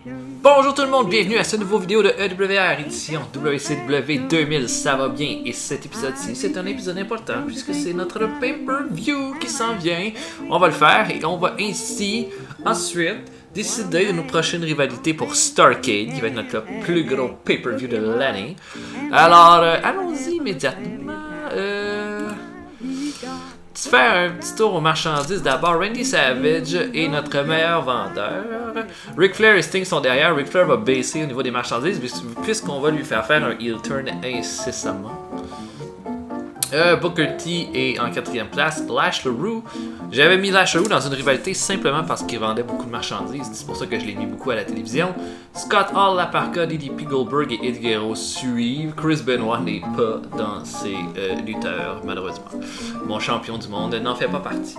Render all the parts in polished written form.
Bonjour tout le monde, bienvenue à cette nouvelle vidéo de EWR, édition WCW 2000, ça va bien. Et cet épisode-ci, c'est un épisode important puisque c'est notre pay-per-view qui s'en vient. On va le faire et on va ainsi, ensuite, décider de nos prochaines rivalités pour Starrcade, qui va être notre plus gros pay-per-view de l'année. Alors, allons-y immédiatement. Faire un petit tour aux marchandises. D'abord, Randy Savage est notre meilleur vendeur. Ric Flair et Sting sont derrière. Ric Flair va baisser au niveau des marchandises puisqu'on va lui faire un heel turn incessamment. Booker T est en 4e place. Lash LaRue. J'avais mis Lash LaRue dans une rivalité simplement parce qu'il vendait beaucoup de marchandises. C'est pour ça que je l'ai mis beaucoup à la télévision. Scott Hall, La Parka, DDP, Goldberg et Eddie Guerrero suivent. Chris Benoit n'est pas dans ces lutteurs, malheureusement. Mon champion du monde n'en fait pas partie.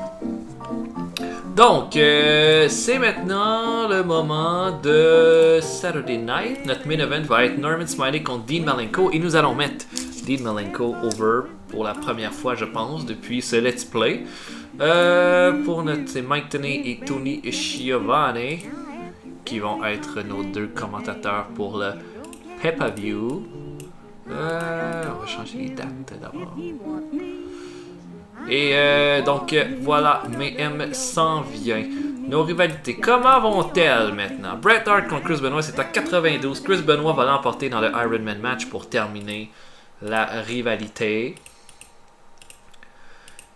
Donc, c'est maintenant le moment de Saturday Night. Notre main event va être Norman Smiley contre Dean Malenko et nous allons mettre Dean Malenko over pour la première fois, je pense, depuis ce Let's Play. Pour notre, c'est Mike Tenay et Tony Schiavone qui vont être nos deux commentateurs pour le pay-per-view. On va changer les dates d'abord. Et donc voilà, mais M s'en vient. Nos rivalités, comment vont-elles maintenant? Bret Hart contre Chris Benoit, c'est à 92. Chris Benoit va l'emporter dans le Iron Man match pour terminer la rivalité.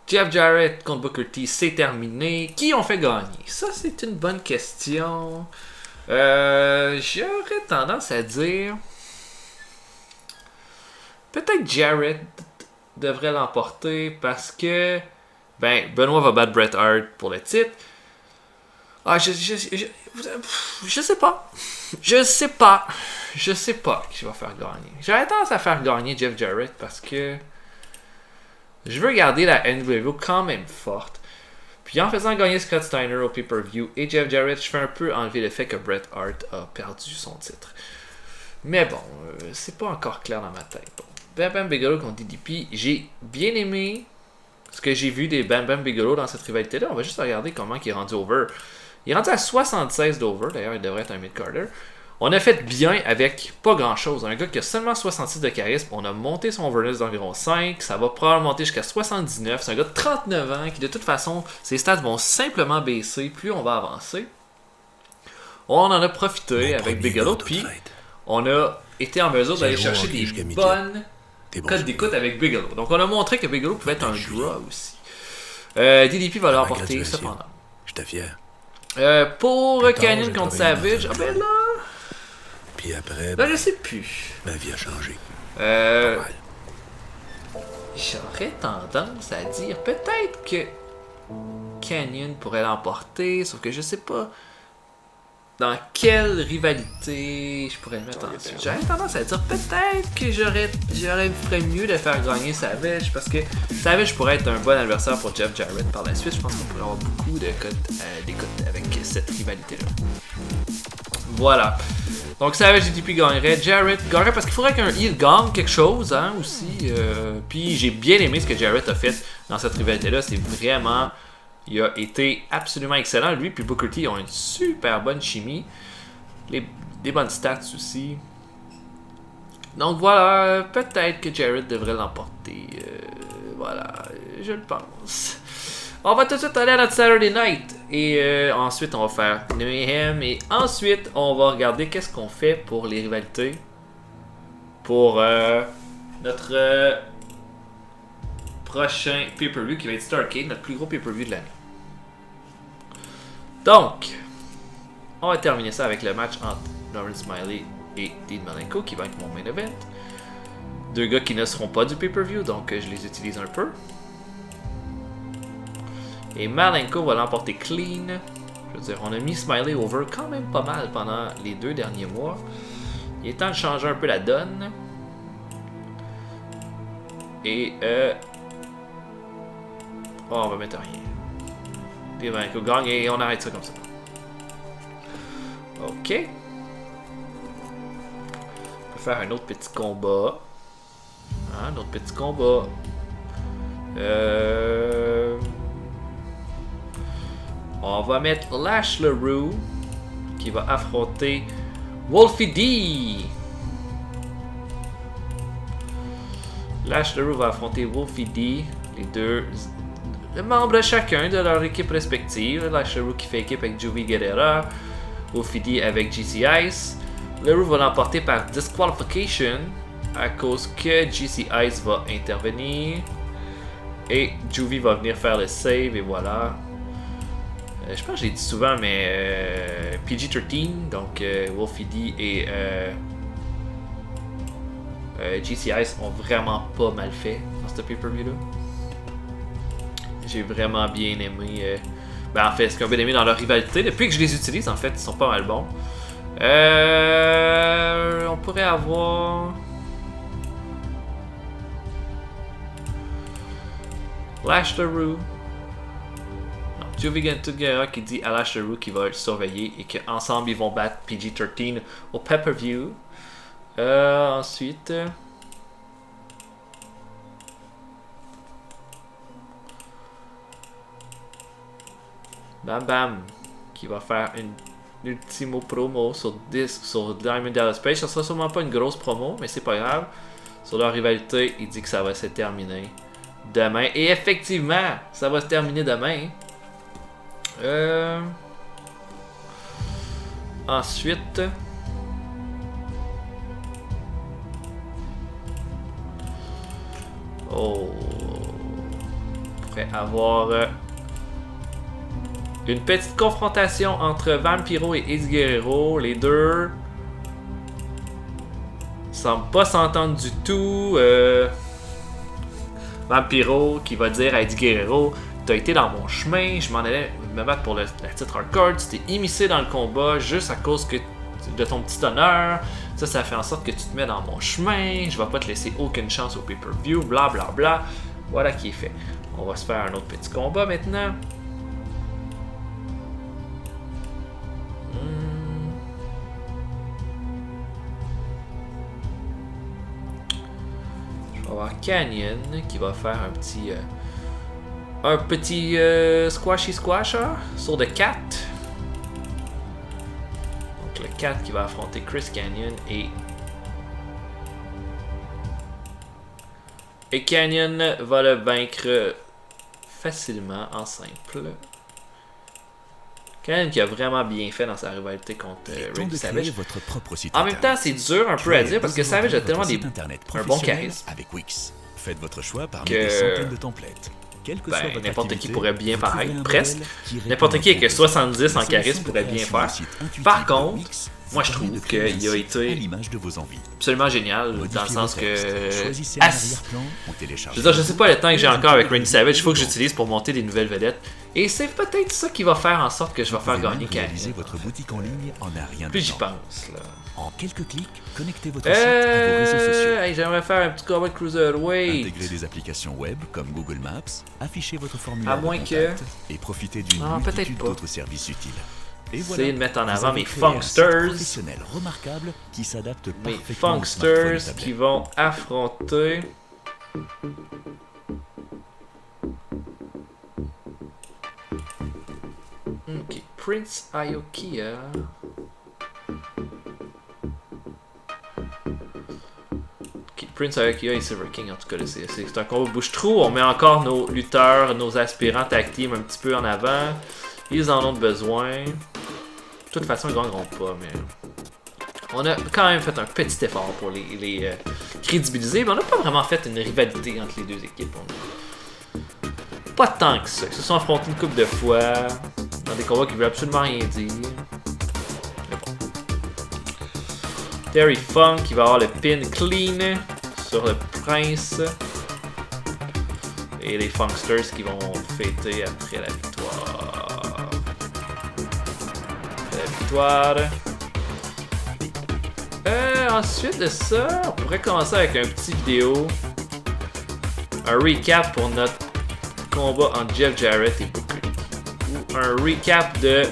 Jeff Jarrett contre Booker T, c'est terminé. Qui ont fait gagner? Ça, c'est une bonne question. J'aurais tendance à dire peut-être Jarrett devrait l'emporter parce que Benoit va battre Bret Hart pour le titre. Ah, je sais pas. Je sais pas qui va faire gagner. J'aurais tendance à faire gagner Jeff Jarrett parce que je veux garder la NWO quand même forte. Puis en faisant gagner Scott Steiner au pay-per-view et Jeff Jarrett, je fais un peu enlever le fait que Bret Hart a perdu son titre. Mais bon, c'est pas encore clair dans ma tête. Bon. Bam Bam Bigelow contre DDP, j'ai bien aimé ce que j'ai vu des Bam Bam Bigelow dans cette rivalité-là. On va juste regarder comment il est rendu over. Il est rendu à 76 d'over, d'ailleurs il devrait être un mid-carder. On a fait bien avec pas grand-chose. Un gars qui a seulement 66 de charisme, on a monté son overness d'environ 5, ça va probablement monter jusqu'à 79. C'est un gars de 39 ans qui de toute façon, ses stats vont simplement baisser plus on va avancer. On en a profité avec Bigelow, puis on a été en mesure d'aller chercher des bonnes codes d'écoute avec Bigelow. Donc on a montré que Bigelow pouvait être un draw aussi. DDP va l'emporter cependant. J'étais fier. Pour Canyon contre Savage, ah ben là... Puis après, je sais plus. ma vie a changé. J'aurais tendance à dire peut-être que Canyon pourrait l'emporter, sauf que je sais pas dans quelle rivalité je pourrais le mettre ensuite. J'aurais tendance à dire peut-être que j'aurais ferait mieux de faire gagner Savage parce que Savage pourrait être un bon adversaire pour Jeff Jarrett par la suite. Je pense qu'on pourrait avoir beaucoup de d'écoute avec cette rivalité-là. Voilà. Donc Savage et DDP gagnerait. Jarrett gagnerait parce qu'il faudrait qu'un heel gagne quelque chose hein, aussi. Puis j'ai bien aimé ce que Jarrett a fait dans cette rivalité-là. C'est vraiment... Il a été absolument excellent. Lui puis Booker T ont une super bonne chimie. Des bonnes stats aussi. Donc voilà, peut-être que Jarrett devrait l'emporter. Voilà, je le pense. On va tout de suite aller à notre Saturday Night. Et ensuite, on va faire Mayhem. Et ensuite, on va regarder qu'est-ce qu'on fait pour les rivalités. Pour notre prochain pay-per-view qui va être Starrcade, notre plus gros pay-per-view de l'année. Donc, on va terminer ça avec le match entre Norman Smiley et Dean Malenko qui va être mon main event. Deux gars qui ne seront pas du pay-per-view, donc je les utilise un peu. Et Malenko va l'emporter clean. Je veux dire, on a mis Smiley over quand même pas mal pendant les 2 derniers mois. Il est temps de changer un peu la donne. Et on va mettre rien. Et Malenko gagne et on arrête ça comme ça. Ok. On peut faire un autre petit combat. Un autre petit combat. On va mettre Lash LaRue qui va affronter Wolfie D! Lash LaRue va affronter Wolfie D, les deux membres de chacun de leur équipe respective. Lash LaRue qui fait équipe avec Joey Guerrera, Wolfie D avec GC Ice. LaRue va l'emporter par disqualification à cause que GC Ice va intervenir. Et Juvie va venir faire le save et voilà. Je pense que je l'ai dit souvent, mais PG-13, donc Wolfie D et GC Ice ont vraiment pas mal fait dans ce pay-per-view là. J'ai vraiment bien aimé. En fait, ce qu'ils ont bien aimé dans leur rivalité. Depuis que je les utilise, en fait, ils sont pas mal bons. On pourrait avoir Lash LaRue. Non, Joey Guerrera qui dit à Lash LaRue qu'il va le surveiller et qu'ensemble ils vont battre PG-13 au pay-per-view. Ensuite. Bam Bam qui va faire une ultimo promo sur Diamond Dallas Page. Ça sera sûrement pas une grosse promo, mais c'est pas grave. Sur leur rivalité, il dit que ça va se terminer demain. Et effectivement, ça va se terminer demain. Ensuite, on pourrait avoir une petite confrontation entre Vampiro et Eddie Guerrero. Les deux semblent pas s'entendre du tout. Vampiro qui va dire à Eddie Guerrero: t'as été dans mon chemin, je m'en allais me battre pour le titre hardcore, tu t'es immiscé dans le combat juste à cause de ton petit honneur. Ça fait en sorte que tu te mets dans mon chemin, je vais pas te laisser aucune chance au pay-per-view, bla bla bla. Voilà qui est fait. On va se faire un autre petit combat maintenant. Je vais avoir Canyon qui va faire un petit squashy squasher sur le 4. Donc le 4 qui va affronter Chris Canyon et Canyon va le vaincre facilement en simple. Canyon qui a vraiment bien fait dans sa rivalité contre Randy Savage. Votre propre site en même temps, c'est dur un peu à dire parce que Savage a tellement un bon charisme. Avec Wix. Faites votre choix parmi des centaines de templates. N'importe qui pourrait bien paraître, presque. N'importe qui avec 70 en charisme pourrait bien faire. Par contre, moi je trouve qu'il a été absolument génial dans le sens que... je sais pas le temps que j'ai encore avec Randy Savage, il faut que j'utilise pour monter des nouvelles vedettes. Et c'est peut-être ça qui va faire en sorte que je vais faire gagner Canyon. Plus j'y pense là. En quelques clics, connectez votre site à vos réseaux sociaux. J'aimerais faire un petit combat de Cruiserweight. Intégrez des applications web comme Google Maps, affichez votre formulaire à moins de contact et profitez d'une multitude d'autres services utiles. Et voilà, de mettre en avant mes Funksters. Remarquables qui s'adaptent mes Funksters qui vont affronter... Ok, Prince Iaukea. Prince Iaukea et Silver King, en tout cas, c'est un combat bouche-trou. On met encore nos lutteurs, nos aspirants tag team un petit peu en avant. Ils en ont besoin. De toute façon, ils ne gagneront pas, mais on a quand même fait un petit effort pour les crédibiliser, mais on n'a pas vraiment fait une rivalité entre les deux équipes. Pas tant que ça. Ils se sont affrontés une couple de fois dans des combats qui ne veulent absolument rien dire. Mais bon. Terry Funk qui va avoir le pin clean sur le prince. Et les Funksters qui vont fêter après la victoire. Après la victoire. Ensuite de ça, on pourrait commencer avec un petit vidéo. Un recap pour notre combat entre Jeff Jarrett et Booker T. Ou un recap de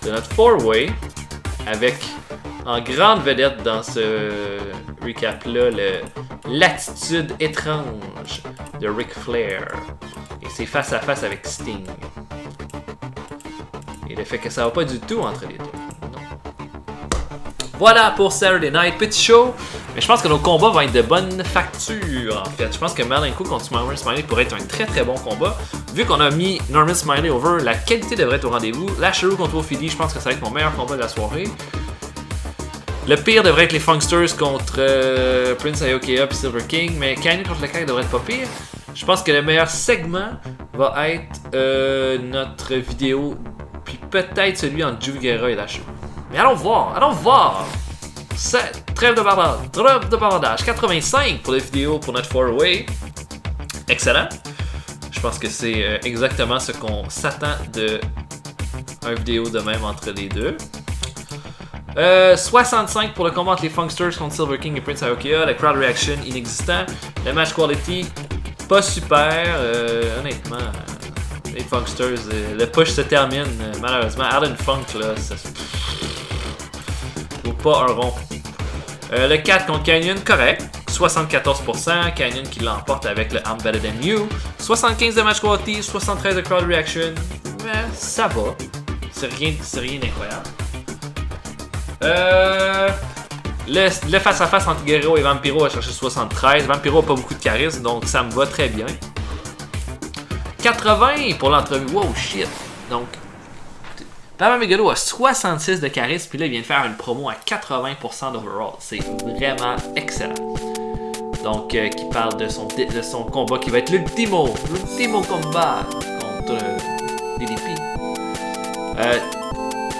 notre 4-way. Avec en grande vedette dans ce recap-là l'attitude étrange de Ric Flair et ses face-à-face avec Sting. Et le fait que ça va pas du tout entre les deux. Non. Voilà pour Saturday Night. Petit show. Mais je pense que nos combats vont être de bonne facture, en fait. Je pense que Malenko contre Norman Smiley pourrait être un très très bon combat. Vu qu'on a mis Norman Smiley over, la qualité devrait être au rendez-vous. Lashley contre Ophidy, je pense que ça va être mon meilleur combat de la soirée. Le pire devrait être les Funksters contre Prince Iaukea et Silver King, mais Canyon contre le Kang devrait être pas pire. Je pense que le meilleur segment va être notre vidéo, puis peut-être celui entre Juice Guerra et Lashley. Mais allons voir! Trêve de bavardage. 85 pour la vidéo pour notre 4-way. Excellent. Je pense que c'est exactement ce qu'on s'attend de un vidéo de même entre les deux. 65 pour le combat entre les Funksters contre Silver King et Prince Iaukea. Le crowd reaction inexistant. Le match quality pas super. Honnêtement, les Funksters, le push se termine malheureusement. Alan Funk là, ça vaut pas un rond. Le 4 contre Canyon, correct. 74%. Canyon qui l'emporte avec le I'm Better Than You. 75 de match quality, 73 de crowd reaction. Mais ça va. C'est rien d'incroyable. Le face-à-face entre Guerrero et Vampiro a cherché 73. Vampiro a pas beaucoup de charisme, donc ça me va très bien. 80 pour l'entrevue. Wow, shit. Donc, Bam Bigelow a 66 de charisme, puis là, il vient de faire une promo à 80% d'overall. C'est vraiment excellent. Donc, qui parle de son combat qui va être l'ultimo combat contre DDP.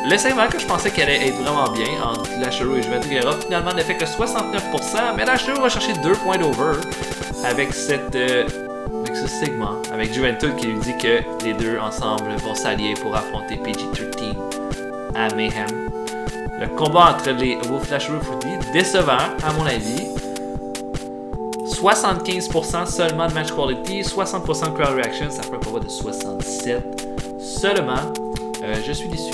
Le segment que je pensais qu'elle allait être vraiment bien entre Lashley et Juventus Guerra, finalement ne fait que 69%, mais Lashley va chercher 2 points d'over avec ce segment, avec Juventus qui lui dit que les deux ensemble vont s'allier pour affronter PG-13 à Mayhem. Le combat entre les Wolf Lashley et Footy, décevant à mon avis. 75% seulement de match quality, 60% de crowd reaction, ça fait un combat de 67 seulement. Je suis déçu.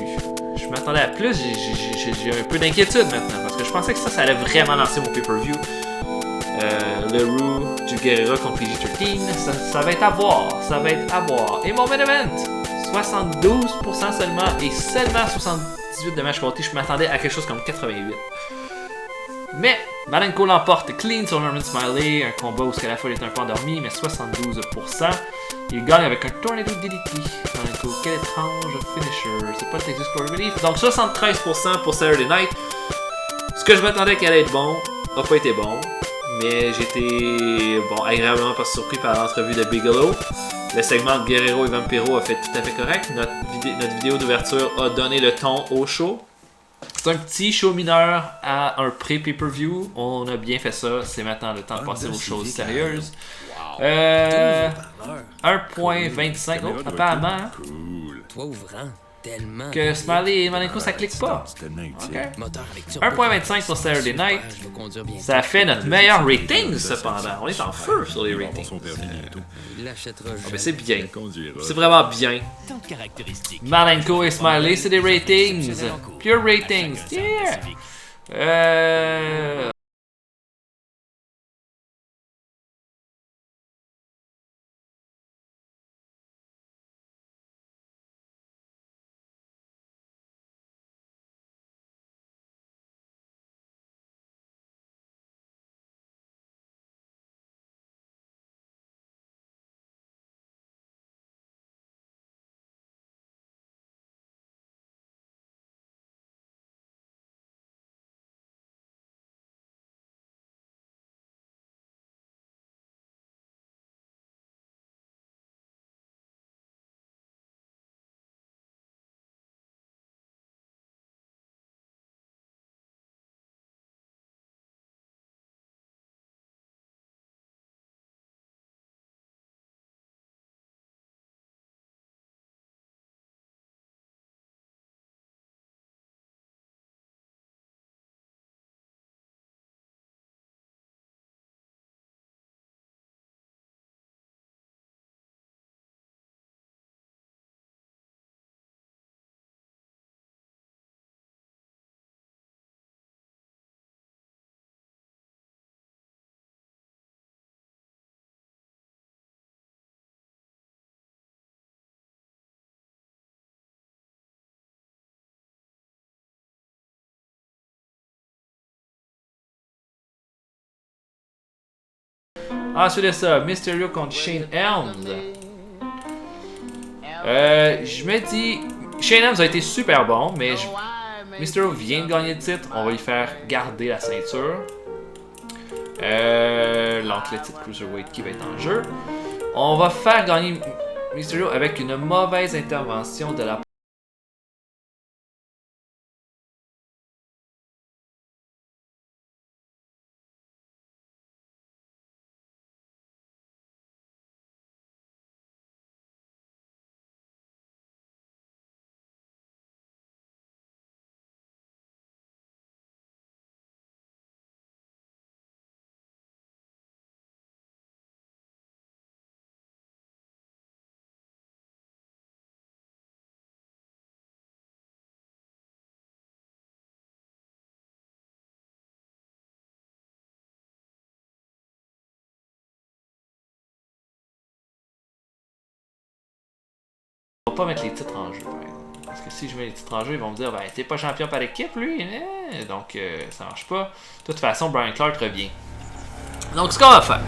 Je m'attendais à plus, j'ai un peu d'inquiétude maintenant parce que je pensais que ça allait vraiment lancer mon pay-per-view. Le Rue du Guerrero contre PG-13, ça va être à voir, Et mon main event, 72% seulement et seulement 78 de match quality, je m'attendais à quelque chose comme 88. Mais Malenko l'emporte clean sur Norman Smiley, un combat où la foule est un peu endormi, mais 72%. Il gagne avec un Tornado DDT. Malenko, quel étrange finisher. C'est pas le Texas Core Relief. Donc 73% pour Saturday Night. Ce que je m'attendais qu'elle allait être bon, n'a pas été bon. Mais j'étais agréablement pas surpris par l'entrevue de Bigelow. Le segment de Guerrero et Vampiro a fait tout à fait correct. Notre vidéo d'ouverture a donné le ton au show. C'est un petit show mineur à un pré-pay-per-view. On a bien fait ça. C'est maintenant le temps de passer aux choses sérieuses. 1.25. Oh, apparemment. Toi ouvrant tellement. Que Smiley et Malenko ça clique pas. Okay. 1.25 pour Saturday Night. Ça fait notre meilleur rating cependant. On est en feu sur les ratings. Mais c'est bien. C'est vraiment bien. Malenko et Smiley, c'est des ratings. Pure ratings. Yeah. Ensuite de ça, Mysterio contre Shane Helms. Je me dis, Shane Helms a été super bon, mais Mysterio vient de gagner le titre. On va lui faire garder la ceinture. Donc le titre Cruiserweight qui va être en jeu. On va faire gagner Mysterio avec une mauvaise intervention de la On va pas mettre les titres en jeu, par exemple. Parce que si je mets les titres en jeu, ils vont me dire ben t'es pas champion par équipe lui, donc ça marche pas. De toute façon, Brian Clark revient. Donc ce qu'on va faire,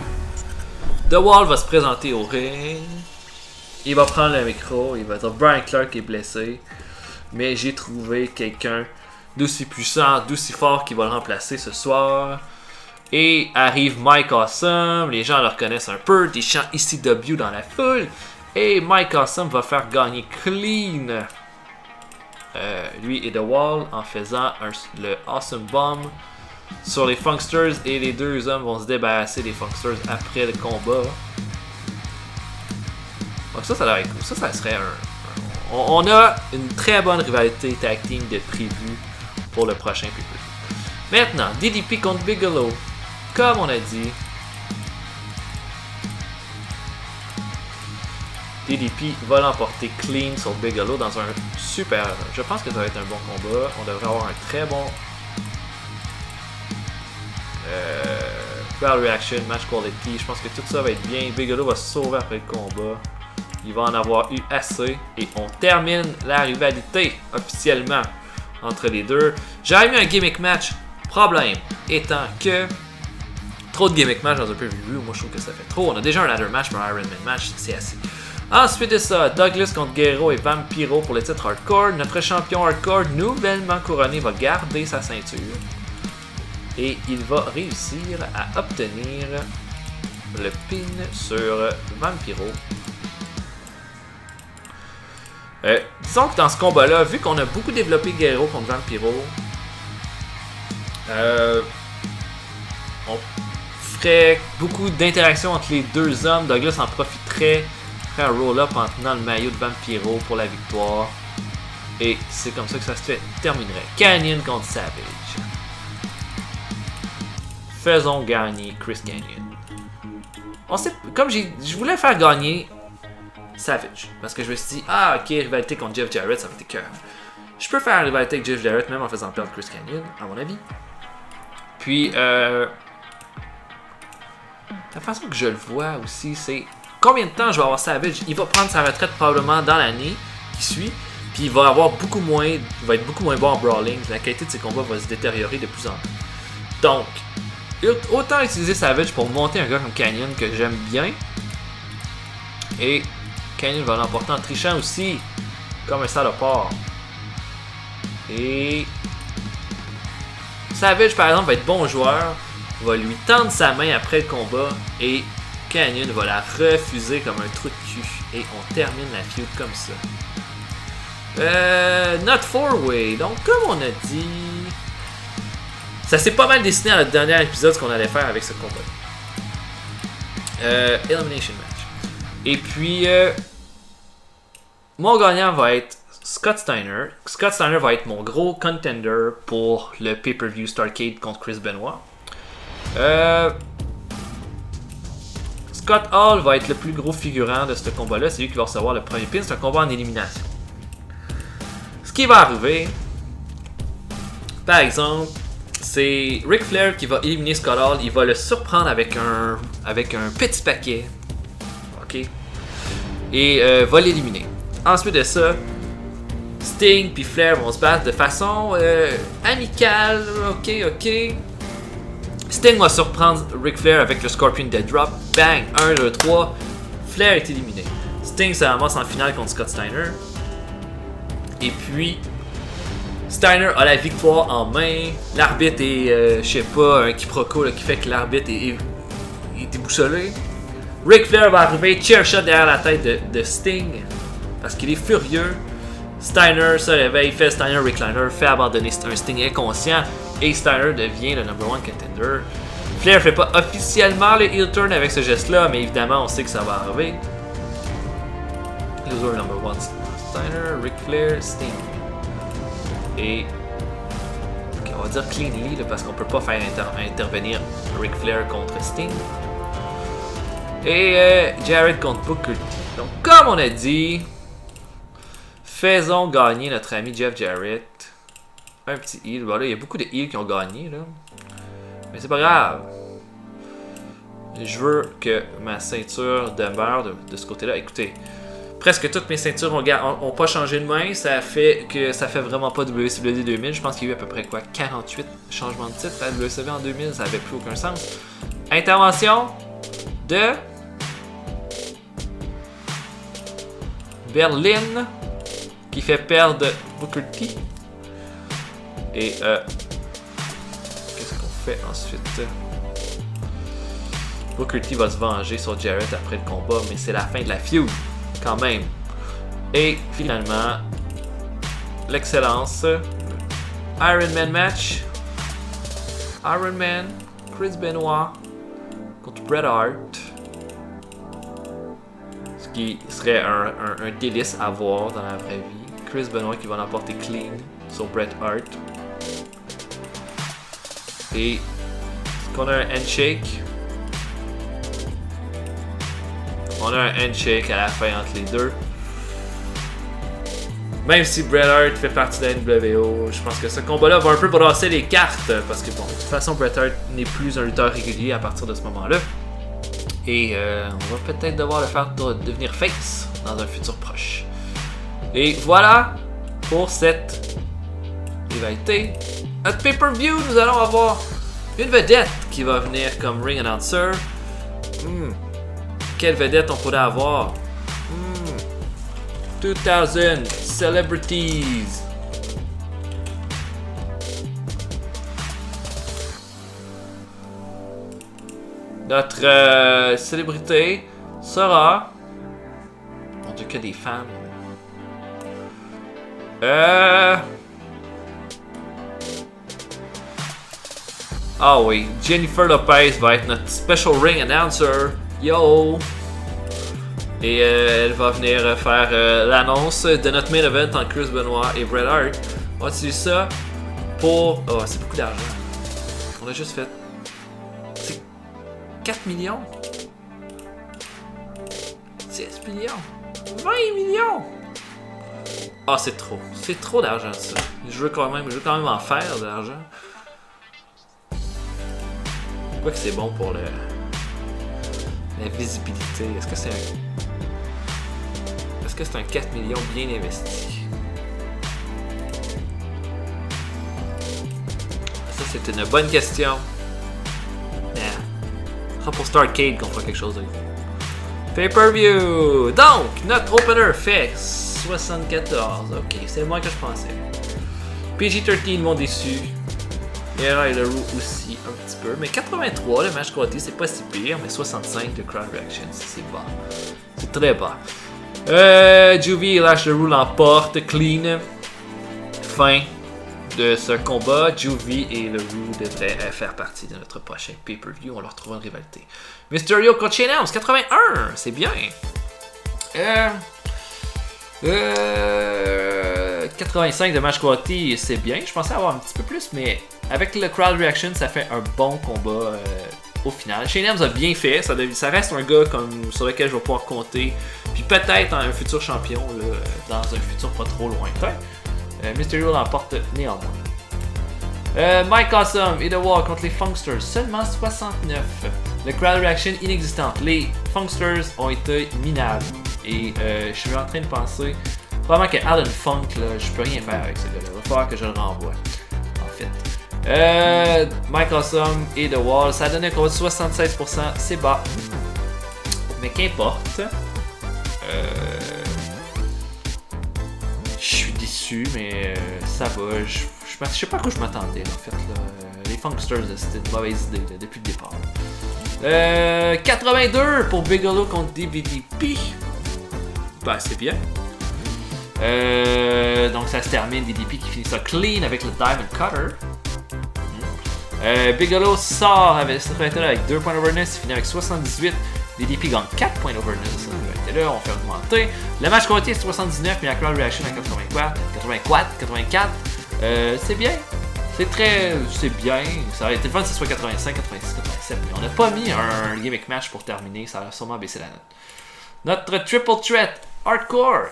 The Wall va se présenter au ring. Il va prendre le micro, il va dire Brian Clark est blessé, mais j'ai trouvé quelqu'un d'aussi puissant, d'aussi fort qui va le remplacer ce soir. Et arrive Mike Awesome, les gens le reconnaissent un peu, des chants ECW dans la foule. Et Mike Awesome va faire gagner clean lui et The Wall en faisant le Awesome Bomb sur les Funksters. Et les deux hommes vont se débarrasser des Funksters après le combat. Donc ça va être cool. Ça serait on a une très bonne rivalité tag team de prévu pour le prochain pay-per-view. Maintenant, DDP contre Bigelow. Comme on a dit, DDP va l'emporter clean sur Bigelow dans un super... Je pense que ça va être un bon combat. On devrait avoir un très bon... crowd reaction, match quality. Je pense que tout ça va être bien. Bigelow va se sauver après le combat. Il va en avoir eu assez. Et on termine la rivalité officiellement entre les deux. J'aurais mis un gimmick match. Problème étant que... Trop de gimmick match dans un pay-per-view. Moi je trouve que ça fait trop. On a déjà un ladder match, mais un Iron Man match, c'est assez. Ensuite de ça, Douglas contre Guerrero et Vampiro pour le titre Hardcore. Notre champion Hardcore, nouvellement couronné, va garder sa ceinture. Et il va réussir à obtenir le pin sur Vampiro. Disons que dans ce combat-là, vu qu'on a beaucoup développé Guerrero contre Vampiro, on ferait beaucoup d'interactions entre les deux hommes. Douglas en profiterait. Un roll-up en tenant le maillot de Vampiro pour la victoire. Et c'est comme ça que ça se terminerait. Canyon contre Savage. Faisons gagner Chris Canyon. Comme je voulais faire gagner Savage. Parce que je me suis dit, ah ok, rivalité contre Jeff Jarrett, ça va être cœur. Je peux faire une rivalité avec Jeff Jarrett même en faisant perdre Chris Canyon, à mon avis. Puis, la façon que je le vois aussi, c'est... Combien de temps je vais avoir Savage? Il va prendre sa retraite probablement dans l'année qui suit. Puis il va avoir être beaucoup moins bon en brawling. La qualité de ses combats va se détériorer de plus en plus. Donc, autant utiliser Savage pour monter un gars comme Canyon que j'aime bien. Et Canyon va l'emporter en trichant aussi. Comme un salopard. Et Savage par exemple va être bon joueur. Va lui tendre sa main après le combat. Et Canyon va la refuser comme un trou de cul. Et on termine la feud comme ça. Not 4-way. Donc, comme on a dit, ça s'est pas mal dessiné dans le dernier épisode ce qu'on allait faire avec ce combat. Elimination match. Et puis, mon gagnant va être Scott Steiner. Scott Steiner va être mon gros contender pour le pay-per-view Starrcade contre Chris Benoit. Scott Hall va être le plus gros figurant de ce combat-là. C'est lui qui va recevoir le premier pin. C'est un combat en élimination. Ce qui va arriver, par exemple, c'est Ric Flair qui va éliminer Scott Hall. Il va le surprendre avec un petit paquet. Ok. Et va l'éliminer. Ensuite de ça, Sting puis Flair vont se battre de façon amicale. Ok. Sting va surprendre Ric Flair avec le Scorpion Dead Drop. Bang! 1, 2, 3. Flair est éliminé. Sting se ramasse en finale contre Scott Steiner. Et puis, Steiner a la victoire en main. L'arbitre est, je sais pas, un quiproquo là, qui fait que l'arbitre est déboussolé. Ric Flair va arriver, chair shot derrière la tête de Sting. Parce qu'il est furieux. Steiner se réveille, fait Steiner Recliner, fait abandonner un Sting inconscient. Et Steiner devient le number 1 contender. Flair fait pas officiellement le heel turn avec ce geste-là, mais évidemment, on sait que ça va arriver. Loser number 1, Steiner, Ric Flair, Sting. Et okay, on va dire cleanly là, parce qu'on peut pas faire intervenir Ric Flair contre Sting. Et Jarrett contre Booker T. Donc comme on a dit, faisons gagner notre ami Jeff Jarrett. Un petit heel. Bon, là, il y a beaucoup de heels qui ont gagné là. Mais c'est pas grave. Je veux que ma ceinture demeure de ce côté-là. Écoutez. Presque toutes mes ceintures ont pas changé de main. Ça fait que ça fait vraiment pas WCW 2000. Je pense qu'il y a eu à peu près 48 changements de titre à WCW en 2000. Ça avait plus aucun sens. Intervention de Berlin qui fait perdre Booker T. Et qu'est-ce qu'on fait ensuite? Booker T va se venger sur Jarrett après le combat, mais c'est la fin de la feud. Quand même. Et finalement, l'excellence. Iron Man match. Iron Man, Chris Benoit contre Bret Hart. Ce qui serait un délice à voir dans la vraie vie. Chris Benoit qui va l'emporter clean sur Bret Hart. Et est-ce qu'on a un handshake? On a un handshake à la fin entre les deux. Même si Bret Hart fait partie de la NWO, je pense que ce combat-là va un peu brasser les cartes. Parce que bon, de toute façon, Bret Hart n'est plus un lutteur régulier à partir de ce moment-là. Et on va peut-être devoir le faire devenir face dans un futur proche. Et voilà pour cette rivalité. Notre pay-per-view, nous allons avoir une vedette qui va venir comme ring announcer. Quelle vedette on pourrait avoir? 2000 Celebrities. Notre célébrité sera... Mon Dieu, que des femmes. Ah oui, Jennifer Lopez va être notre special ring announcer. Yo! Et elle va venir faire l'annonce de notre main event entre Chris Benoit et Bret Hart. On va utiliser ça pour... Oh, c'est beaucoup d'argent. On a juste fait... C'est 4 millions? 6 millions? 20 millions? Ah, c'est trop. C'est trop d'argent, ça. Je veux quand même en faire de l'argent. Je crois que c'est bon pour la visibilité. Est-ce que c'est un 4 millions bien investi? Ça, c'est une bonne question. Ce sera pour Starrcade qu'on fera quelque chose de gros. Pay-per-view! Donc, notre opener fait 74. Ok, c'est moins que je pensais. PG-13 m'ont déçu. Era et le Roux aussi un petit peu. Mais 83, le match qualité, c'est pas si pire. Mais 65 de crowd reaction, c'est bas. C'est très bas. Juvie et Lash le Roux l'emportent. Clean. Fin de ce combat. Juvie et le Roux devraient faire partie de notre prochain pay-per-view. On leur trouve une rivalité. Mysterio contre Shane Helms, 81. C'est bien. 85 de match quality, c'est bien. Je pensais avoir un petit peu plus, mais avec le crowd reaction, ça fait un bon combat au final. Shane Helms a bien fait. Ça reste un gars sur lequel je vais pouvoir compter. Puis peut-être un futur champion là, dans un futur pas trop lointain. Mysterio l'emporte néanmoins. Mike Awesome et The Wall contre les Funksters, seulement 69. Le crowd reaction inexistante. Les Funksters ont été minables. Et je suis en train de penser, probablement que Alan Funk, là, je peux rien faire avec ce gars-là. Il va falloir que je le renvoie. En fait. Mike Awesome et The Wall, ça a donné un combat de 76%, c'est bas. Mais qu'importe. Je suis déçu, mais ça va. Je sais pas à quoi je m'attendais, en fait. Là. Les Funksters, c'était une mauvaise idée là, depuis le départ. 82 pour Bigelow contre DDP. Ben, c'est bien. Donc ça se termine, DDP qui finit ça clean avec le Diamond Cutter. Bigelow sort avec cette là avec 2 points d'overness, il finit avec 78. DDP gagne 4 points d'overness. Là, on fait augmenter. Le match qualité est 79, mais la crowd reaction à 84. C'est bien. C'est bien. Ça aurait été fun que ce soit 85, 86, 87. Mais on n'a pas mis un gimmick match pour terminer. Ça a sûrement baissé la note. Notre triple threat hardcore.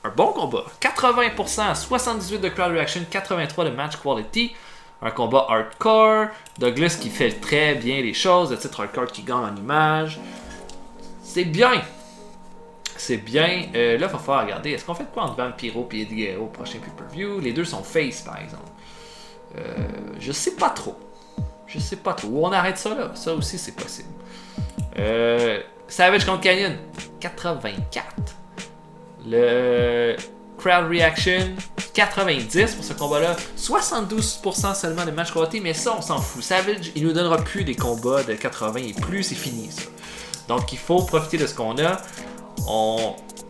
Un bon combat. 80%, 78 de crowd reaction, 83 de match quality. Un combat hardcore. Douglas qui fait très bien les choses. Le titre hardcore qui gagne en image. C'est bien. C'est bien. Là, il va falloir regarder. Est-ce qu'on fait quoi entre Vampiro et Eddie Guerrero au prochain pay-per-view? Les deux sont face, par exemple. Je sais pas trop. Ou on arrête ça là. Ça aussi, c'est possible. Savage contre Canyon. 84. Le crowd reaction. 90 pour ce combat-là. 72% seulement de match quality. Mais ça, on s'en fout. Savage, il nous donnera plus des combats de 80 et plus. C'est fini, ça. Donc, il faut profiter de ce qu'on a.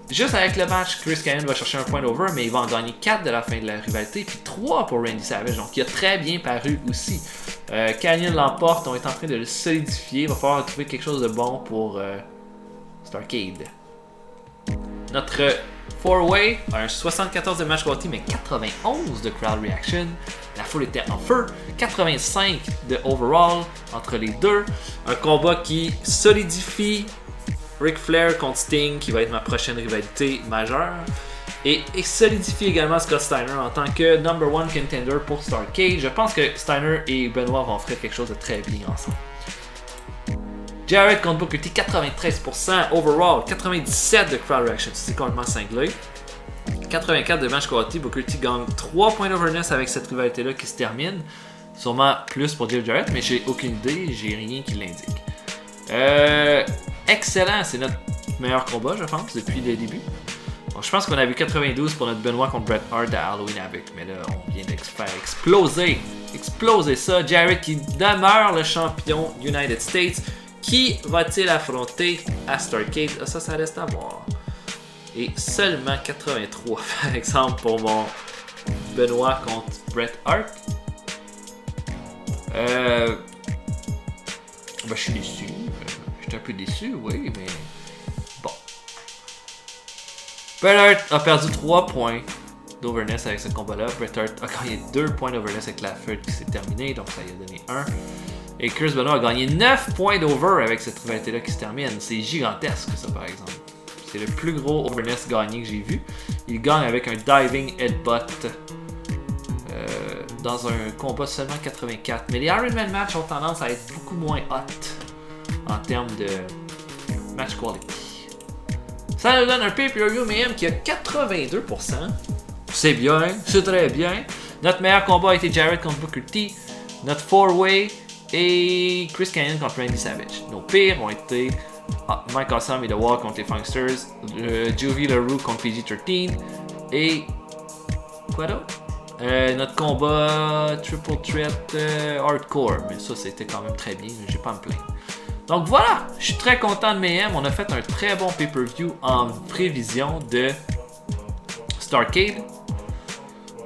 Juste avec le match, Chris Canyon va chercher un point over, mais il va en gagner 4 de la fin de la rivalité, puis 3 pour Randy Savage. Donc, il a très bien paru aussi. Canyon l'emporte, on est en train de le solidifier. Il va falloir trouver quelque chose de bon pour Starcade. Notre 4-way a un 74 de match quality, mais 91 de crowd reaction. La foule était en feu. 85 de overall entre les deux. Un combat qui solidifie Ric Flair contre Sting, qui va être ma prochaine rivalité majeure. Et solidifie également Scott Steiner en tant que number one contender pour Starrcade. Je pense que Steiner et Benoit vont offrir quelque chose de très bien ensemble. Jarrett contre Booker T, 93% overall, 97 de crowd reaction, c'est complètement cinglé. 84 de match quality, Booker T gagne 3 points d'overness avec cette rivalité-là qui se termine. Sûrement plus pour Jeff Jarrett, mais j'ai aucune idée, j'ai rien qui l'indique. Excellent, c'est notre meilleur combat, je pense, depuis le début. Bon, je pense qu'on a vu 92 pour notre Benoit contre Bret Hart à Halloween Havoc, mais là, on vient de faire exploser ça. Jarrett qui demeure le champion United States. Qui va-t-il affronter à Starrcade? Ça reste à voir. Et seulement 83, par exemple, pour mon Benoit contre Bret Hart. Je suis déçu. J'étais un peu déçu, oui, mais bon. Bret Hart a perdu 3 points d'overness avec ce combat-là. Bret Hart a gagné 2 points d'overness avec la feud qui s'est terminée, donc ça lui a donné 1. Et Chris Benoit a gagné 9 points d'over avec cette rivalité-là qui se termine. C'est gigantesque, ça, par exemple. C'est le plus gros overness gagné que j'ai vu. Il gagne avec un diving headbutt dans un combat seulement 84. Mais les Iron Man matchs ont tendance à être beaucoup moins hot en termes de match quality. Ça nous donne un pay-per-view Mayhem qui a 82%. C'est bien, c'est très bien. Notre meilleur combat a été Jarrett contre Booker T. Notre 4-way et Chris Canyon contre Randy Savage. Nos pires ont été Mike Awesome et The Wall contre les Funksters, Juvie LaRue contre PG-13 et quoi d'autre? Notre combat Triple Threat Hardcore, mais ça c'était quand même très bien, j'ai pas à me plaindre. Donc voilà, je suis très content de Mayhem, on a fait un très bon pay-per-view en prévision de Starrcade.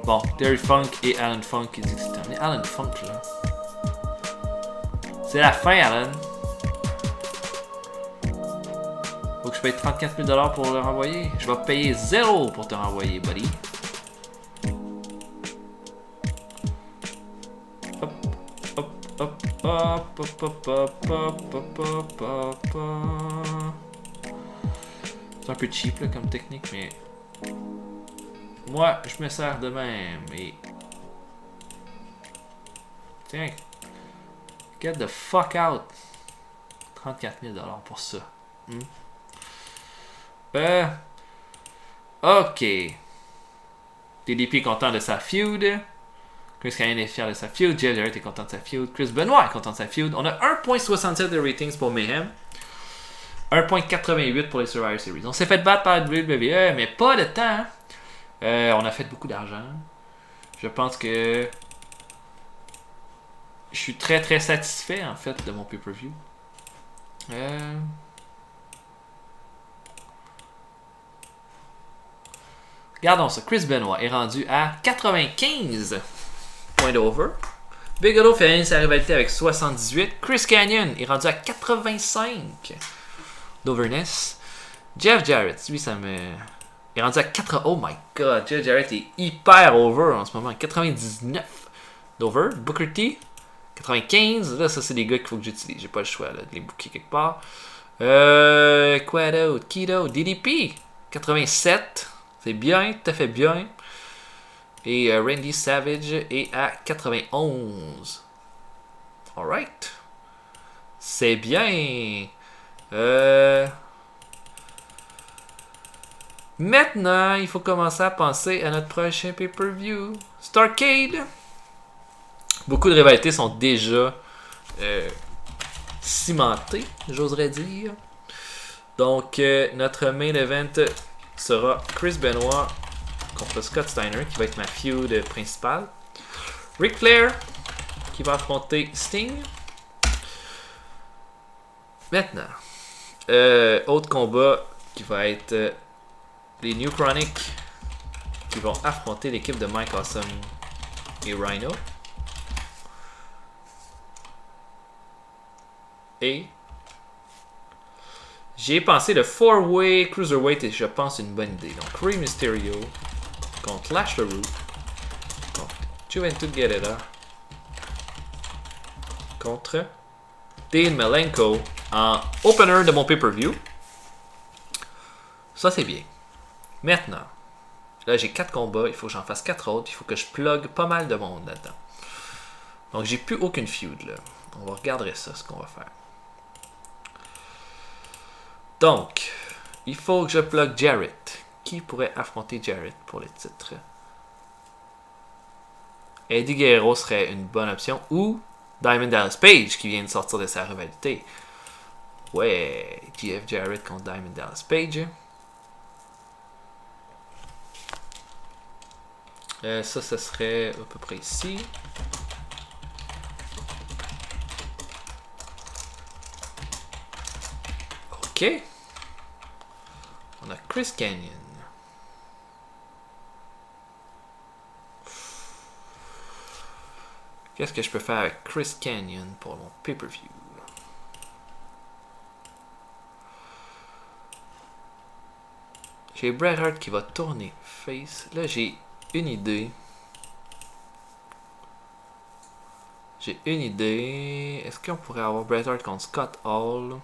Bon, Terry Funk et Alan Funk qui dit que c'est terminé. Alan Funk là. C'est la fin, Alan. Faut que je paye 34 000 $ pour le renvoyer. Je vais payer 0 pour te renvoyer, buddy. Hop, hop, hop, hop, hop, hop, hop, hop, hop, hop, hop. C'est un peu cheap là, comme technique, mais moi, je me sers de même. Et tiens. Get the fuck out. 34 000 $ pour ça. Ok. DDP content de sa feud. Chris Canyon est fier de sa feud. Jeff Jarrett est content de sa feud. Chris Benoit est content de sa feud. On a 1.67 de ratings pour Mayhem. 1.88 pour les Survivor Series. On s'est fait battre par la WWE, mais pas de temps. On a fait beaucoup d'argent. Je pense que je suis très très satisfait en fait de mon pay-per-view. Regardons ça. Chris Benoit est rendu à 95 points d'over. Bigelow fait sa rivalité avec 78. Chris Canyon est rendu à 85 d'overness. Jeff Jarrett, lui, ça me... Il est rendu à 4... Oh my god, Jeff Jarrett est hyper over en ce moment. 99 d'over. Booker T, 95. Là, ça, c'est des gars qu'il faut que j'utilise. J'ai pas le choix là, de les booker quelque part. Quoi d'autre? Keto, DDP, 87. C'est bien, tout à fait bien. Et Randy Savage est à 91. Alright. C'est bien. Maintenant, il faut commencer à penser à notre prochain pay-per-view. Starrcade. Beaucoup de rivalités sont déjà cimentées, j'oserais dire. Donc, notre main event sera Chris Benoit contre Scott Steiner, qui va être ma feud principale. Ric Flair, qui va affronter Sting. Maintenant, autre combat qui va être les New Chronic, qui vont affronter l'équipe de Mike Awesome et Rhino. Et j'ai pensé le 4-way Cruiserweight et je pense une bonne idée. Donc Rey Mysterio contre Lash LaRue, contre Juventud Guerrera, contre Dean Malenko en opener de mon pay-per-view. Ça c'est bien. Maintenant, là j'ai 4 combats, il faut que j'en fasse 4 autres, il faut que je plug pas mal de monde là-dedans. Donc j'ai plus aucune feud là. On va regarder ça, ce qu'on va faire. Donc, il faut que je plug Jarrett. Qui pourrait affronter Jarrett pour le titre? Eddie Guerrero serait une bonne option. Ou Diamond Dallas Page qui vient de sortir de sa rivalité. Ouais, Jeff Jarrett contre Diamond Dallas Page. Ça serait à peu près ici. Ok. On a Chris Canyon. Qu'est-ce que je peux faire avec Chris Canyon pour mon pay-per-view? J'ai Bret Hart qui va tourner face. Là, j'ai une idée. Est-ce qu'on pourrait avoir Bret Hart contre Scott Hall?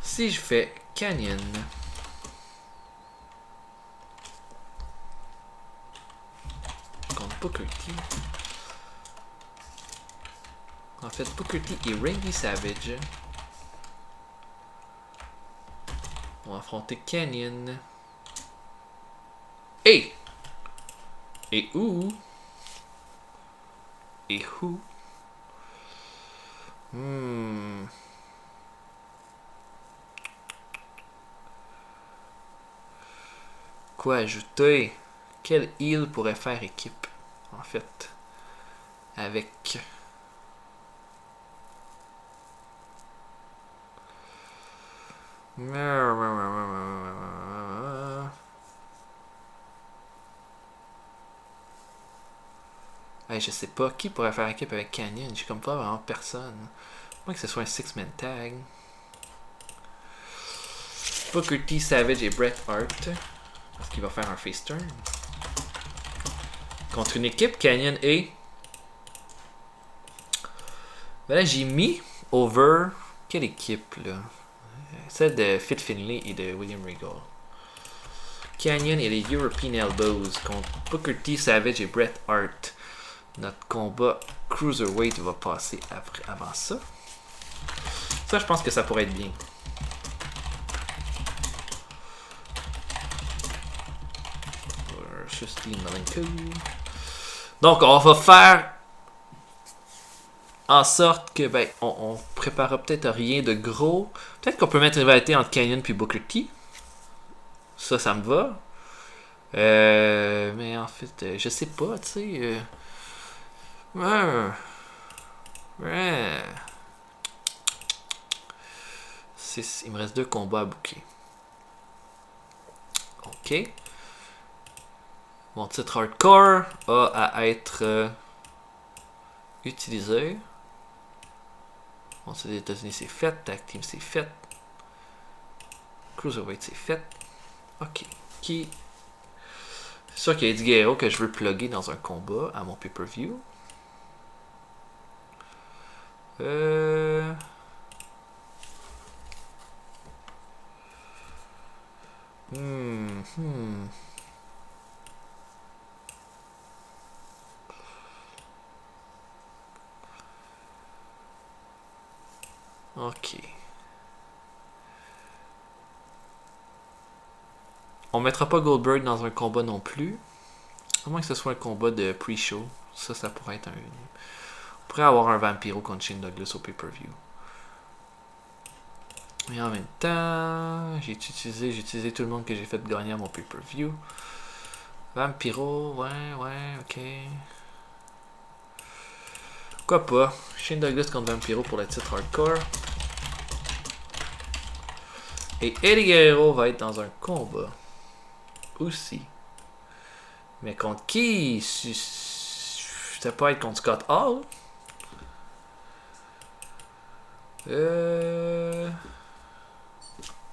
Si je fais Canyon contre Booker T. En fait, Booker T et Randy Savage vont affronter Canyon. Et où? Quoi ajouter? Quel heel pourrait faire équipe? En fait, avec je sais pas qui pourrait faire équipe avec Canyon. J'ai comme pas vraiment personne. Moi que ce soit un 6-man tag. Booker T, Savage et Bret Hart. Parce qu'il va faire un face turn. Contre une équipe Canyon et... Ben là j'ai mis over... Quelle équipe là? Celle de Fit Finlay et de William Regal. Canyon et les European Elbows contre Booker T, Savage et Bret Hart. Notre combat Cruiserweight va passer avant ça. Ça, je pense que ça pourrait être bien. versus Dean Malenko. Donc, on va faire en sorte que, ben, on préparera peut-être rien de gros. Peut-être qu'on peut mettre une rivalité entre Canyon puis Booker T. Ça me va. Mais en fait, je sais pas, tu sais. Ouais. Il me reste 2 combats à booker. Ok. Mon titre hardcore a à être utilisé. Bon, c'est les États-Unis, c'est fait. Tag Team, c'est fait. Cruiserweight, c'est fait. Ok. C'est sûr qu'il y a Eddie Guerrero que je veux plugger dans un combat à mon pay-per-view. Ok. On mettra pas Goldberg dans un combat non plus. À moins que ce soit un combat de pre-show. Ça pourrait être un... On pourrait avoir un Vampiro contre Shane Douglas au pay-per-view. Mais en même temps, j'ai utilisé tout le monde que j'ai fait gagner à mon pay-per-view. Vampiro, ouais, ok. Pourquoi pas? Shane Douglas contre Vampiro pour le titre hardcore. Et Eddie Guerrero va être dans un combat. Aussi. Mais contre qui? Ça peut être contre Scott Hall.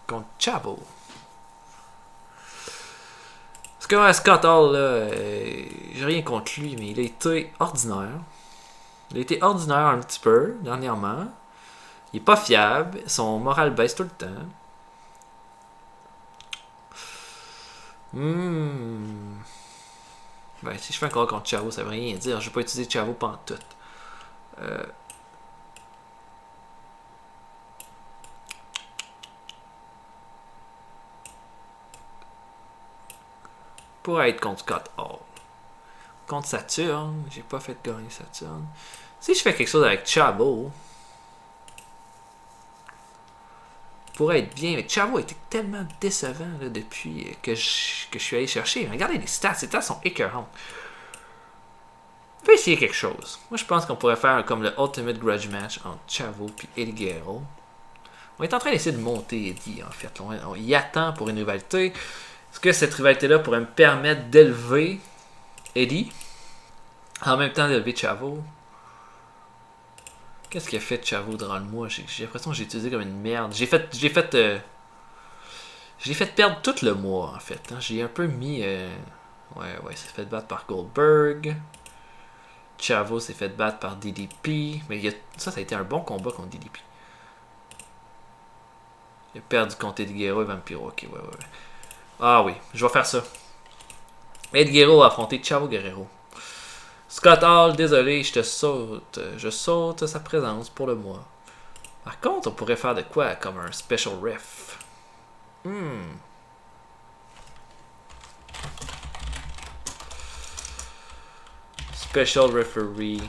Contre Chavo. Parce que Scott Hall, là, j'ai rien contre lui, mais il a été ordinaire. Il a été ordinaire un petit peu, dernièrement. Il est pas fiable. Son moral baisse tout le temps. Ben, si je fais un combat contre Chavo, ça veut rien dire. Je vais pas utiliser Chavo pantoute. Pour être contre Scott Hall. Contre Saturn, j'ai pas fait gagner Saturn. Si je fais quelque chose avec Chavo, pourrait être bien, mais Chavo était tellement décevant là, depuis que je suis allé chercher. Regardez les stats sont écœurantes. On peut essayer quelque chose. Moi, je pense qu'on pourrait faire comme le Ultimate Grudge Match entre Chavo et Eddie Guerrero. On est en train d'essayer de monter Eddie, en fait. On y attend pour une rivalité. Est-ce que cette rivalité-là pourrait me permettre d'élever Eddie en même temps d'élever Chavo? Qu'est-ce qu'il a fait Chavo durant le mois? J'ai l'impression que j'ai utilisé comme une merde. J'ai fait perdre tout le mois, en fait. Hein. J'ai un peu mis... Ouais, s'est fait battre par Goldberg. Chavo s'est fait battre par DDP. Mais ça a été un bon combat contre DDP. Il a perdu contre Eddie Guerrero et Vampiro. Ok, ouais. Ah oui, je vais faire ça. Eddie Guerrero a affronté Chavo Guerrero. Scott Hall, désolé, je te saute. Je saute sa présence pour le mois. Par contre, on pourrait faire de quoi comme un special ref. Special referee.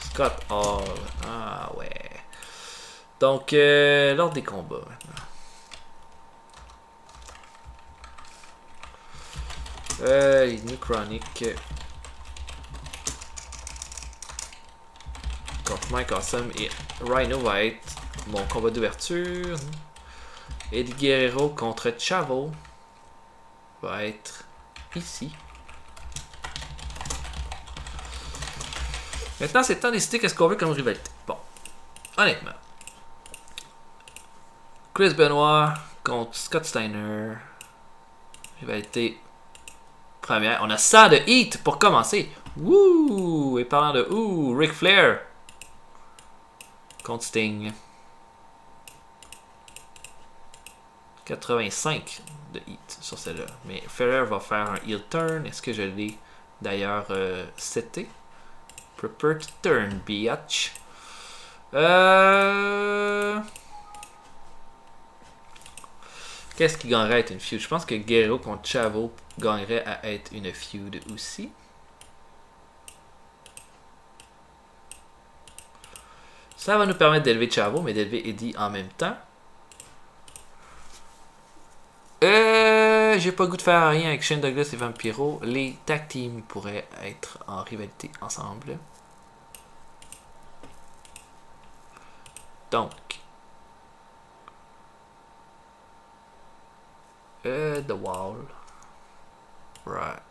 Scott Hall. Ah ouais. Donc, lors des combats maintenant. New Chronic contre Mike Awesome et Rhino va être mon combat d'ouverture. Eddie Guerrero contre Chavo va être ici. Maintenant, c'est le temps de décider qu'est-ce qu'on veut comme rivalité. Bon, honnêtement, Chris Benoit contre Scott Steiner, rivalité première. On a ça de Heat pour commencer. Wouh! Et parlant de Ric Flair contre Sting. 85 de Heat sur celle-là. Mais Flair va faire un heel turn. Est-ce que je l'ai d'ailleurs seté? Prepare to turn, biatch. Qu'est-ce qui gagnerait à être une feud? Je pense que Guerrero contre Chavo gagnerait à être une feud aussi. Ça va nous permettre d'élever Chavo, mais d'élever Eddie en même temps. J'ai pas le goût de faire rien avec Shane Douglas et Vampiro. Les tag teams pourraient être en rivalité ensemble. Donc. The Wall. Right.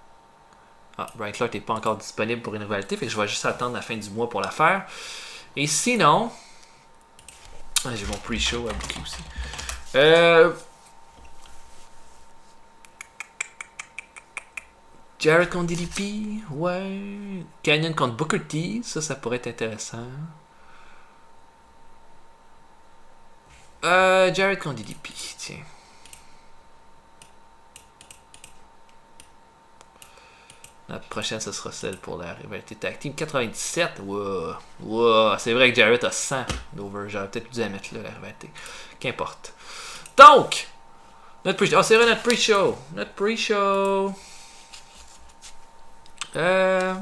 Ah, Brian Clark n'est pas encore disponible pour une rivalité, fait que je vais juste attendre la fin du mois pour la faire. Et sinon. J'ai mon pre-show à boucler aussi. Jarrett contre DDP, ouais. Canyon contre Booker T, ça pourrait être intéressant. Jarrett contre DDP, tiens. La prochaine, ce sera celle pour la rivalité tag team. 97, wow. Wow. C'est vrai que Jarrett a 100 d'over. J'aurais peut-être dû la mettre là, la rivalité. Qu'importe. Donc, notre pre-show. Oh, c'est vrai, notre pre-show. Notre pre-show. Ce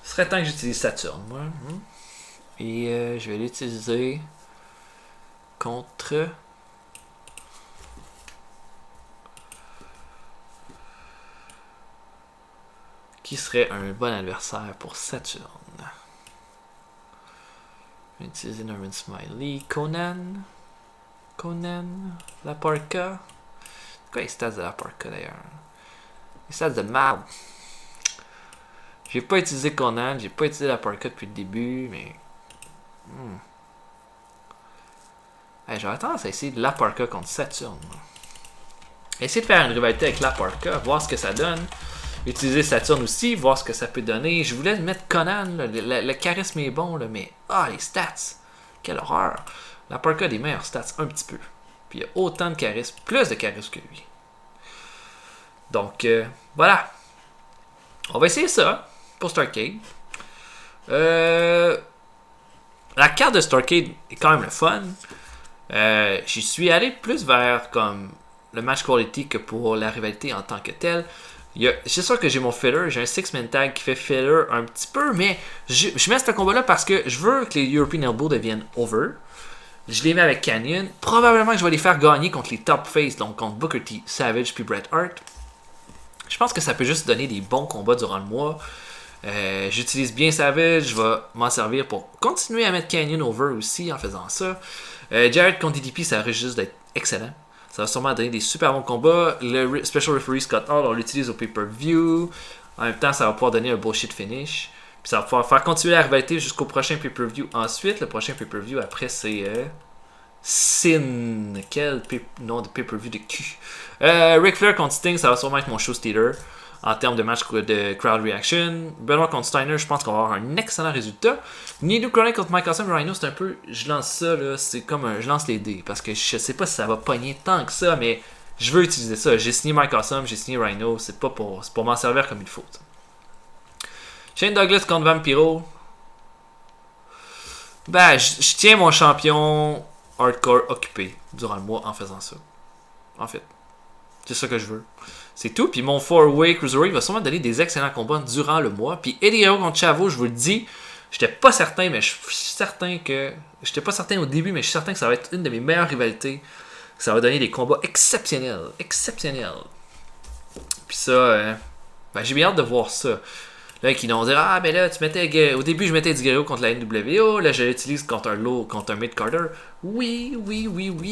serait temps que j'utilise Saturn, moi. Et je vais l'utiliser contre... Qui serait un bon adversaire pour Saturn? Je vais utiliser Norman Smiley. Conan, La Parka. C'est quoi les stats de La Parka d'ailleurs? Les stats de marde. J'ai pas utilisé Conan, j'ai pas utilisé La Parka depuis le début, mais... J'aurais tendance à essayer de La Parka contre Saturn. Essayer de faire une rivalité avec La Parka, voir ce que ça donne. Utiliser Saturn aussi, voir ce que ça peut donner. Je voulais mettre Conan, là, le charisme est bon, là, mais les stats, quelle horreur. La Parka a des meilleures stats, un petit peu. Puis il y a autant de charisme, plus de charisme que lui. Donc, voilà. On va essayer ça pour Starrcade. La carte de Starrcade est quand même le fun. J'y suis allé plus vers comme le match quality que pour la rivalité en tant que telle. C'est sûr que j'ai mon filler, j'ai un 6-man tag qui fait filler un petit peu, mais je mets ce combat-là parce que je veux que les European Elbow deviennent over. Je les mets avec Canyon. Probablement que je vais les faire gagner contre les top face, donc contre Booker T, Savage puis Bret Hart. Je pense que ça peut juste donner des bons combats durant le mois. J'utilise bien Savage, je vais m'en servir pour continuer à mettre Canyon over aussi en faisant ça. Jarrett contre DDP, ça risque juste d'être excellent. Ça va sûrement donner des super bons combats. Le Special Referee Scott Hall, on l'utilise au pay-per-view. En même temps, ça va pouvoir donner un bullshit finish. Puis ça va pouvoir faire continuer la rivalité jusqu'au prochain pay-per-view. Ensuite, le prochain pay-per-view après, c'est Sin. Quel nom de pay-per-view de cul. Ric Flair contre Sting, ça va sûrement être mon show stealer en termes de match de crowd reaction. Benoit contre Steiner, je pense qu'on va avoir un excellent résultat. Nido Chronic contre Mike Awesome Rhino, c'est un peu, je lance ça là, c'est comme je lance les dés parce que je sais pas si ça va pogner tant que ça, mais je veux utiliser ça. J'ai signé Mike Awesome, j'ai signé Rhino, c'est pour m'en servir comme il faut. Ça. Shane Douglas contre Vampiro. Ben, je tiens mon champion hardcore occupé durant le mois en faisant ça. En fait, c'est ça que je veux. C'est tout. Puis mon 4-way Cruiserweight va sûrement donner des excellents combats durant le mois. Puis Eddie Guerrero contre Chavo, je vous le dis, j'étais pas certain, mais je suis certain que... J'étais pas certain au début, mais je suis certain que ça va être une de mes meilleures rivalités. Que ça va donner des combats exceptionnels. Exceptionnels. Puis ça, j'ai bien hâte de voir ça. Là, qui vont dire, ah, ben là, tu mettais... Au début, je mettais Eddie Guerrero contre la NWO. Là, je l'utilise contre un mid-carder. Oui,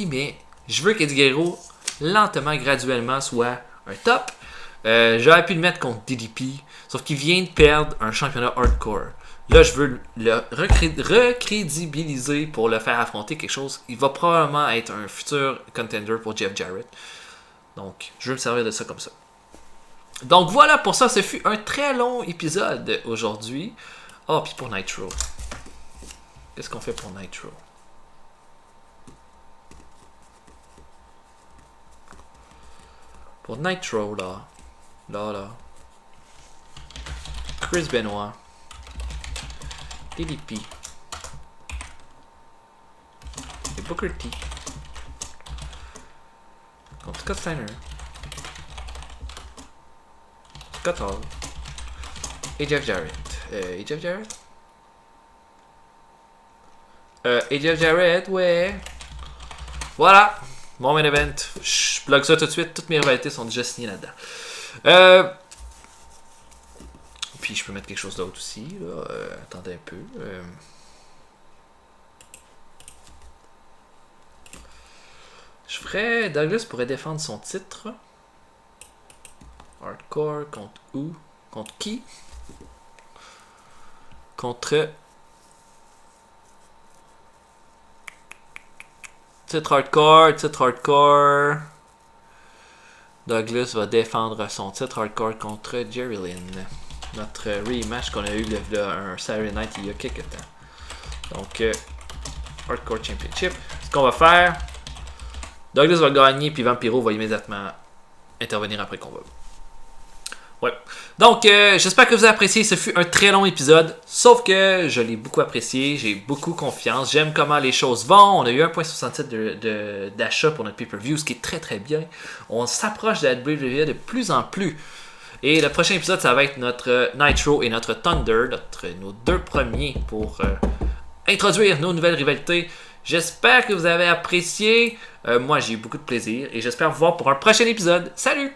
mais je veux qu'Eddie Guerrero, lentement, graduellement, soit un top. J'aurais pu le mettre contre DDP, sauf qu'il vient de perdre un championnat hardcore. Là, je veux le recrédibiliser pour le faire affronter quelque chose. Il va probablement être un futur contender pour Jeff Jarrett. Donc, je veux me servir de ça comme ça. Donc voilà, pour ça, ce fut un très long épisode aujourd'hui. Ah, puis pour Nitro. Qu'est-ce qu'on fait pour Nitro? Pour Nitro, là. Chris Benoit. DDP. Et Booker T. Scott Steiner. Scott Hall. Et Jeff Jarrett. Et Jeff Jarrett? Et Jeff Jarrett, ouais. Voilà. Mon main event. Je plug ça tout de suite. Toutes mes rivalités sont déjà signées là-dedans. Puis je peux mettre quelque chose d'autre aussi. Là. Attendez un peu. Je ferais... Douglas pourrait défendre son titre. Hardcore contre où? Contre qui? Contre... Titre hardcore. Douglas va défendre son titre hardcore contre Jerry Lynn. Notre rematch qu'on a eu un Saturday Night il y a quelques temps. Donc, Hardcore Championship. Ce qu'on va faire, Douglas va gagner, puis Vampiro va immédiatement intervenir après le combat. Ouais. Donc, j'espère que vous avez apprécié. Ce fut un très long épisode. Sauf que je l'ai beaucoup apprécié. J'ai beaucoup confiance. J'aime comment les choses vont. On a eu 1.67 d'achat pour notre pay-per-view, ce qui est très très bien. On s'approche de la WWE de plus en plus. Et le prochain épisode, ça va être notre Nitro et notre Thunder, nos deux premiers pour introduire nos nouvelles rivalités. J'espère que vous avez apprécié. Moi, j'ai eu beaucoup de plaisir et j'espère vous voir pour un prochain épisode. Salut!